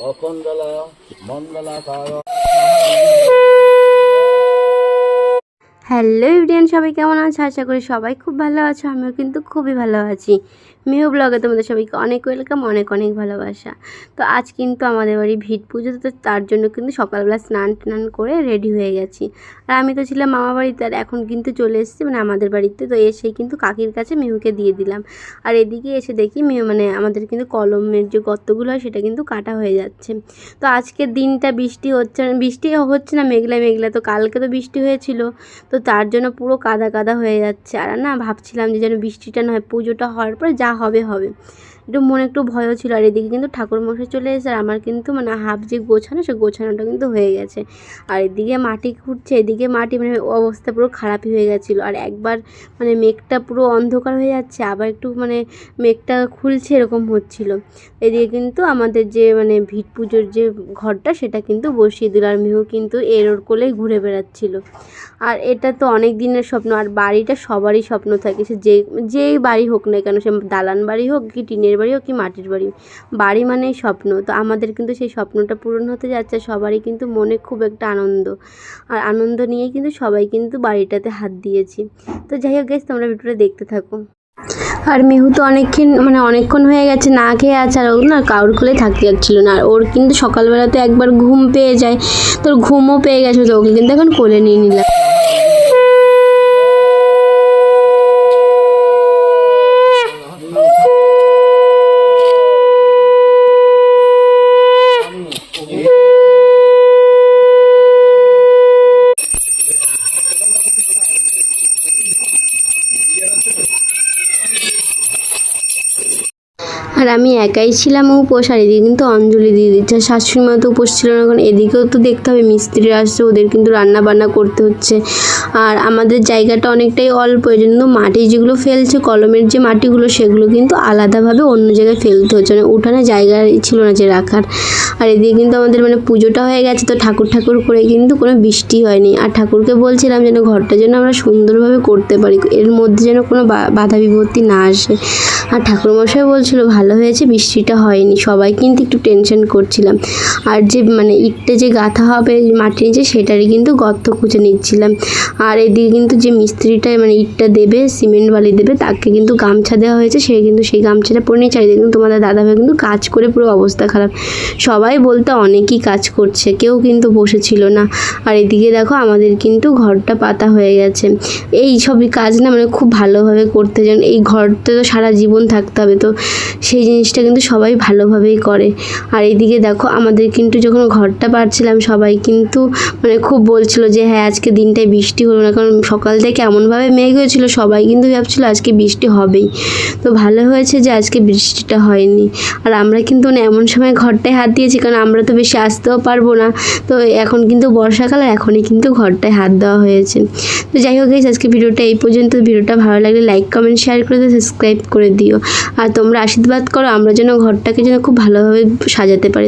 অকন্দলা মন্ডলাকার। Hello everyone, সবাই কেমন আছে? আশা করি সবাই খুব ভালো আছো। আমিও কিন্তু খুবই ভালো আছি। মেহু ব্লগে তোমাদের সবাইকে অনেক ওয়েলকাম, অনেক অনেক ভালোবাসা। তো আজ কিন্তু আমাদের বাড়ি ভিট পুজো, তো তার জন্য কিন্তু সকালবেলা স্নান টান করে রেডি হয়ে গেছি। আর আমি তো ছিলাম মামা বাড়িতে, আর এখন কিন্তু চলে এসেছি মানে আমাদের বাড়িতে। তো এসেই কিন্তু কাকির কাছে মেহুকে দিয়ে দিলাম। আর এদিকে এসে দেখি মেহু মানে আমাদের কিন্তু কলমের যে গর্তগুলো হয় সেটা কিন্তু কাটা হয়ে যাচ্ছে। তো আজকের দিনটা বৃষ্টি হচ্ছে না, মেঘলা মেঘলা। তো কালকে তো বৃষ্টি হয়েছিল, তো তার জন্য পুরো কাদা কাদা হয়ে যাচ্ছে। আর না ভাবছিলাম যে যেন বৃষ্টিটা না হয়, পুজোটা হওয়ার পরে যা হবে হবে। মনে একটু ভয়ও ছিল। আর এদিকে কিন্তু ঠাকুরমশাই চলে এসেছে, আর আমার কিন্তু মানে হাফ যে গোছানো, সে গোছানোটা কিন্তু হয়ে গেছে। আর এদিকে মাটি খুঁড়ছে, এদিকে মাটি মানে অবস্থা পুরো খারাপই হয়ে গেছিলো। আর একবার মানে মেঘটা পুরো অন্ধকার হয়ে যাচ্ছে, আবার একটু মানে মেঘটা খুলছে, এরকম হচ্ছিল। এদিকে কিন্তু আমাদের যে মানে ভিট পুজোর যে ঘরটা সেটা কিন্তু বসিয়ে দিল। আর মেহু কিন্তু এর ওর কোলেই ঘুরে বেড়াচ্ছিল। আর এটা তো অনেক দিনের স্বপ্ন। আর বাড়িটা সবারই স্বপ্ন থাকে, সে যেই বাড়ি হোক না কেন, সে দালান বাড়ি হোক কি টিনের বাড়ি হোক কি মাটির বাড়ি, বাড়ি মানেই স্বপ্ন। তো আমাদের কিন্তু সেই স্বপ্নটা পূরণ হতে যাচ্ছে। সবারই কিন্তু মনে খুব একটা আনন্দ, আর আনন্দ নিয়েই কিন্তু সবাই কিন্তু বাড়িটাতে হাত দিয়েছি। তো যাই হোক গাইস, তোমরা ভিডিওটা দেখতে থাকো। আর মেহু তো অনেকক্ষণ হয়ে গেছে না খেয়ে আছে, আর ও না কারোর কোলে থাকতে যাচ্ছিল না। আর ওর কিন্তু সকালবেলাতে একবার ঘুম পেয়ে যায়, তোর ঘুমও পেয়ে গেছে, তো ওকে কিন্তু এখন কোলে নিয়ে নিলাম। আর আমি একাই ছিলাম উপোস, আর এদিকে কিন্তু অঞ্জলি দিয়ে দিচ্ছে। শাশুড়ি মা তো উপোস ছিল না, কারণ এদিকেও তো দেখতে হবে মিস্ত্রিরা আসছে, ওদের কিন্তু রান্না বান্না করতে হচ্ছে। আর আমাদের জায়গাটা অনেকটাই অল্প, এই জন্য মাটি যেগুলো ফেলছে, কলমের যে মাটিগুলো, সেগুলো কিন্তু আলাদাভাবে অন্য জায়গায় ফেলতে হচ্ছে, মানে উঠানে জায়গা ছিল না যে রাখার। আর এদিকে কিন্তু আমাদের মানে পুজোটা হয়ে গেছে, তো ঠাকুর করে কিন্তু কোনো বৃষ্টি হয়নি। আর ঠাকুরকে বলছিলাম যেন ঘরটা যেন আমরা সুন্দরভাবে করতে পারি, এর মধ্যে যেন কোনো বাধা বিপত্তি না আসে। আর ঠাকুরমশাই বলছিল ভালো হয়েছে বৃষ্টিটা হয়নি, সবাই কিন্তু একটু টেনশন করছিলাম। আর যে মানে ইটটা যে গাঁথা হবে মাটির নিচে, সেটারই কিন্তু গর্ত খুঁজে নিচ্ছিলাম। আর এদিকে কিন্তু যে মিস্ত্রিটা মানে ইটটা দেবে, সিমেন্ট বালি দেবে, তাকে কিন্তু গামছা দেওয়া হয়েছে, সে কিন্তু সেই গামছাটা পরে নিয়ে চারিদিকে কিন্তু তোমাদের দাদাভাই কিন্তু কাজ করে পুরো অবস্থা খারাপ। সবাই বলতে অনেকই কাজ করছে, কেউ কিন্তু বসেছিল না। আর এদিকে দেখো আমাদের কিন্তু ঘরটা পাতা হয়ে গেছে। এই সবই কাজ না মানে খুব ভালোভাবে করতে যেন, এই ঘরটা তো সারা জীবন থাকতে হবে, তো সেই জিনিসটা কিন্তু সবাই ভালোভাবেই করে। আর এইদিকে দেখো আমাদের কিন্তু যখন ঘরটা পাড়ছিলাম, সবাই কিন্তু মানে খুব বলছিল যে হ্যাঁ আজকে দিনটায় বৃষ্টি হলো না, কারণ সকাল থেকে এমনভাবে মেঘ হয়েছিল, সবাই কিন্তু ভাবছিল আজকে বৃষ্টি হবেই। তো ভালো হয়েছে যে আজকে বৃষ্টিটা হয়নি। আর আমরা কিন্তু এমন সময় ঘরটায় হাত দিয়েছি, কারণ আমরা তো বেশি আসতেও পারবো না। তো এখন কিন্তু বর্ষাকাল, আর এখনই কিন্তু ঘরটায় হাত দেওয়া হয়েছে। তো যাই হোক গাইস, আজকে ভিডিওটা এই পর্যন্ত। ভিডিওটা ভালো লাগলে লাইক কমেন্ট শেয়ার করে দিও, সাবস্ক্রাইব করে দিও। আর তোমরা আশীর্বাদ করো আমরা যেন ঘরটাকে যেন খুব ভালোভাবে সাজাতে পারি।